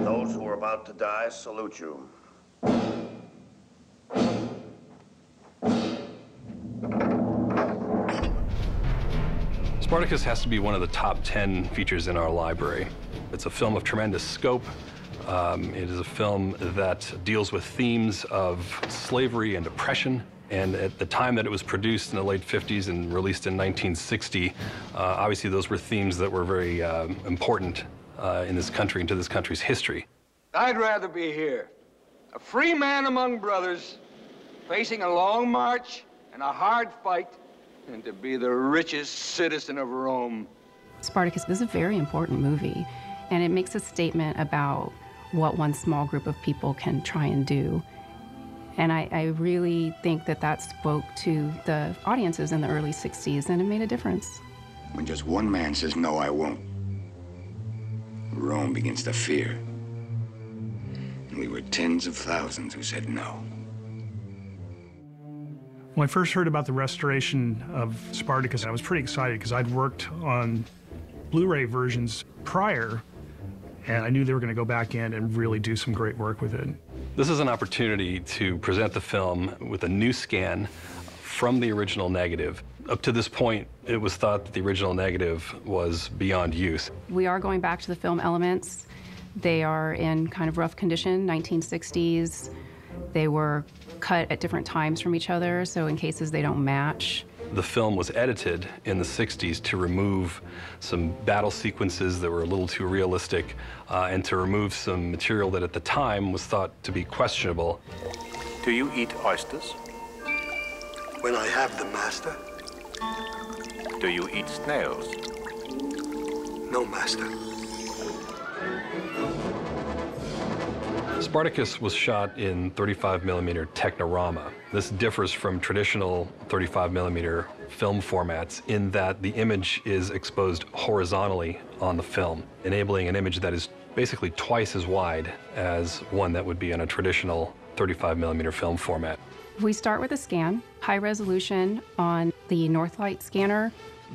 Those who are about to die salute you. Spartacus has to be one of the top 10 features in our library. It's a film of tremendous scope. It is a film that deals with themes of slavery and oppression. And at the time that it was produced in the late 50s and released in 1960, obviously those were themes that were very important in this country and to this country's history. I'd rather be here, a free man among brothers, facing a long march and a hard fight, than to be the richest citizen of Rome. Spartacus is a very important movie, and it makes a statement about what one small group of people can try and do. And I really think that that spoke to the audiences in the early 60s, and it made a difference. When just one man says, no, I won't, Rome begins to fear. And we were tens of thousands who said no. When I first heard about the restoration of Spartacus, I was pretty excited because I'd worked on Blu-ray versions prior, and I knew they were going to go back in and really do some great work with it. This is an opportunity to present the film with a new scan from the original negative. Up to this point, it was thought that the original negative was beyond use. We are going back to the film elements. They are in kind of rough condition, 1960s. They were cut at different times from each other, so in cases they don't match. The film was edited in the 60s to remove some battle sequences that were a little too realistic and to remove some material that at the time was thought to be questionable. Do you eat oysters? When I have them, master. Do you eat snails? No, master. Spartacus was shot in 35mm Technorama. This differs from traditional 35mm film formats in that the image is exposed horizontally on the film, enabling an image that is basically twice as wide as one that would be in a traditional 35mm film format. We start with a scan, high resolution on the Northlight scanner.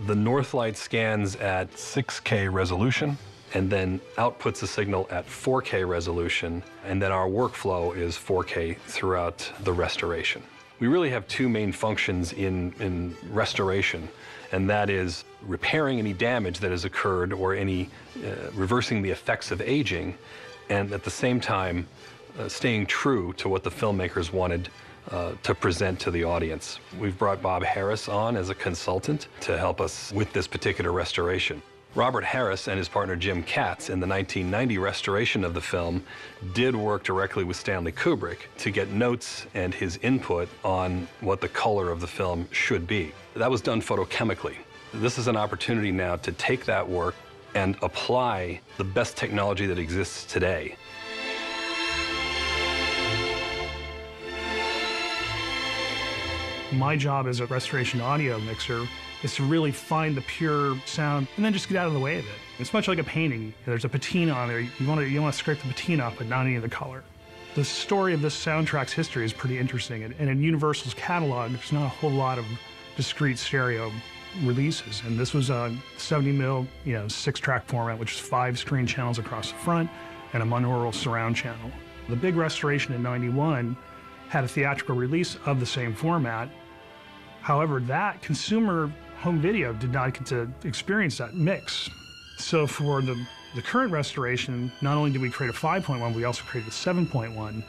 The Northlight scans at 6K resolution and then outputs a signal at 4K resolution, and then our workflow is 4K throughout the restoration. We really have two main functions in restoration, and that is repairing any damage that has occurred or any reversing the effects of aging, and at the same time staying true to what the filmmakers wanted to present to the audience. We've brought Bob Harris on as a consultant to help us with this particular restoration. Robert Harris and his partner Jim Katz in the 1990 restoration of the film did work directly with Stanley Kubrick to get notes and his input on what the color of the film should be. That was done photochemically. This is an opportunity now to take that work and apply the best technology that exists today. My job as a restoration audio mixer is to really find the pure sound and then just get out of the way of it. It's much like a painting. There's a patina on there. You want to scrape the patina off, but not any of the color. The story of this soundtrack's history is pretty interesting. And in Universal's catalog, there's not a whole lot of discrete stereo releases. And this was a 70mm, 6-track format, which is 5 screen channels across the front and a monaural surround channel. The big restoration in '91 had a theatrical release of the same format. However, that consumer home video did not get to experience that mix. So for the current restoration, not only did we create a 5.1, we also created a 7.1.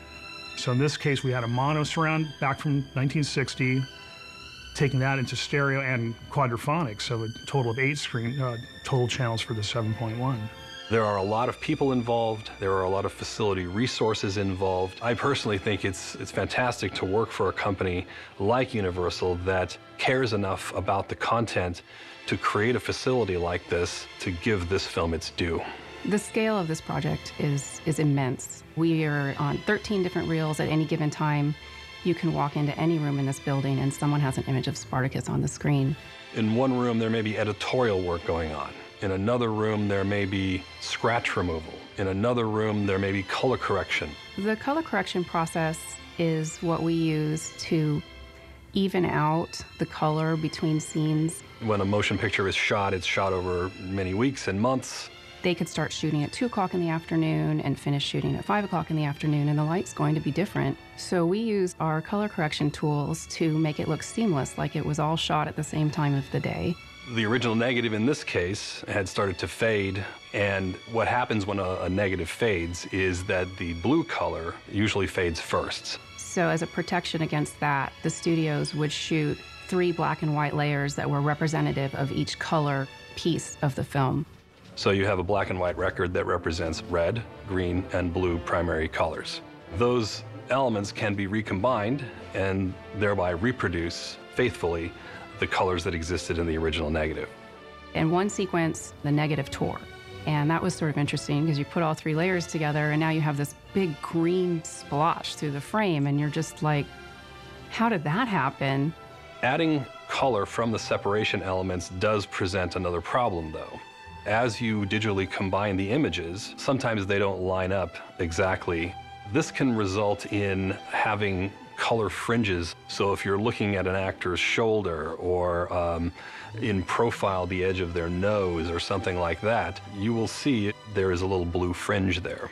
So in this case, we had a mono surround back from 1960, taking that into stereo and quadraphonic, so a total of 8 total channels for the 7.1. There are a lot of people involved. There are a lot of facility resources involved. I personally think it's fantastic to work for a company like Universal that cares enough about the content to create a facility like this to give this film its due. The scale of this project is immense. We are on 13 different reels at any given time. You can walk into any room in this building and someone has an image of Spartacus on the screen. In one room, there may be editorial work going on. In another room, there may be scratch removal. In another room, there may be color correction. The color correction process is what we use to even out the color between scenes. When a motion picture is shot, it's shot over many weeks and months. They could start shooting at 2 o'clock in the afternoon and finish shooting at 5 o'clock in the afternoon, and the light's going to be different. So we used our color correction tools to make it look seamless, like it was all shot at the same time of the day. The original negative in this case had started to fade, and what happens when a negative fades is that the blue color usually fades first. So as a protection against that, the studios would shoot 3 black and white layers that were representative of each color piece of the film. So you have a black and white record that represents red, green, and blue primary colors. Those elements can be recombined and thereby reproduce faithfully the colors that existed in the original negative. In one sequence, the negative tore. And that was sort of interesting because you put all 3 layers together and now you have this big green splotch through the frame, and you're just like, how did that happen? Adding color from the separation elements does present another problem, though. As you digitally combine the images, sometimes they don't line up exactly. This can result in having color fringes. So if you're looking at an actor's shoulder or in profile the edge of their nose or something like that, you will see there is a little blue fringe there.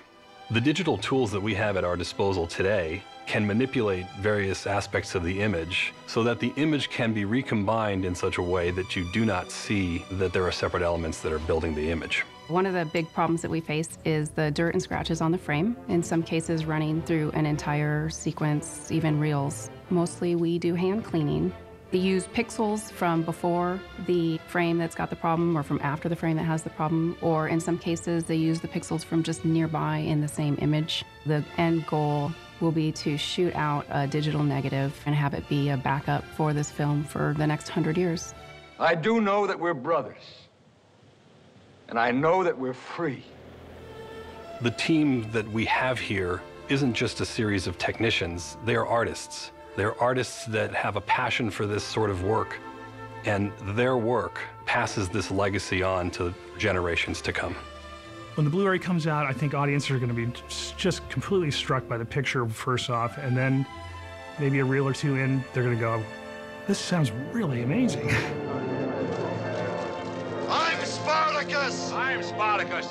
The digital tools that we have at our disposal today can manipulate various aspects of the image so that the image can be recombined in such a way that you do not see that there are separate elements that are building the image. One of the big problems that we face is the dirt and scratches on the frame, in some cases running through an entire sequence, even reels. Mostly we do hand cleaning. They use pixels from before the frame that's got the problem or from after the frame that has the problem, or in some cases they use the pixels from just nearby in the same image. The end goal will be to shoot out a digital negative and have it be a backup for this film for the next 100 years. I do know that we're brothers. And I know that we're free. The team that we have here isn't just a series of technicians, they are artists. They're artists that have a passion for this sort of work, and their work passes this legacy on to generations to come. When the Blu-ray comes out, I think audiences are going to be just completely struck by the picture first off, and then maybe a reel or 2 in, they're going to go, this sounds really amazing. I'm Spartacus! I'm Spartacus.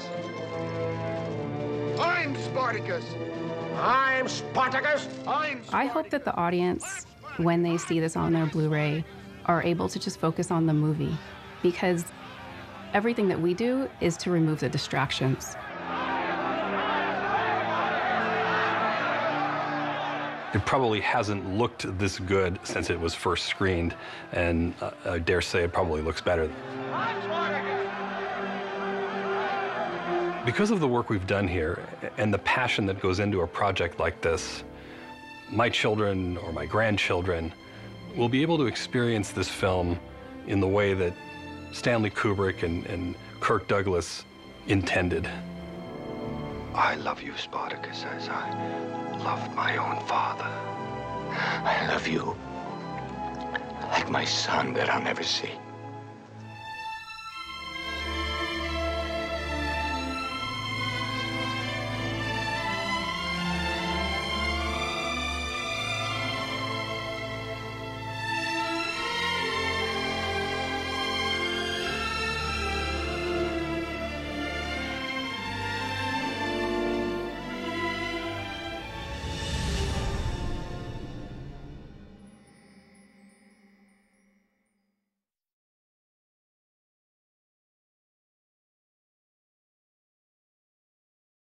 I'm Spartacus! I'm Spartacus! I hope that the audience, when they see this on their Blu-ray, are able to just focus on the movie, because everything that we do is to remove the distractions. It probably hasn't looked this good since it was first screened, and I dare say it probably looks better. Because of the work we've done here and the passion that goes into a project like this, my children or my grandchildren will be able to experience this film in the way that Stanley Kubrick and Kirk Douglas intended. I love you, Spartacus, as I love my own father. I love you like my son that I'll never see.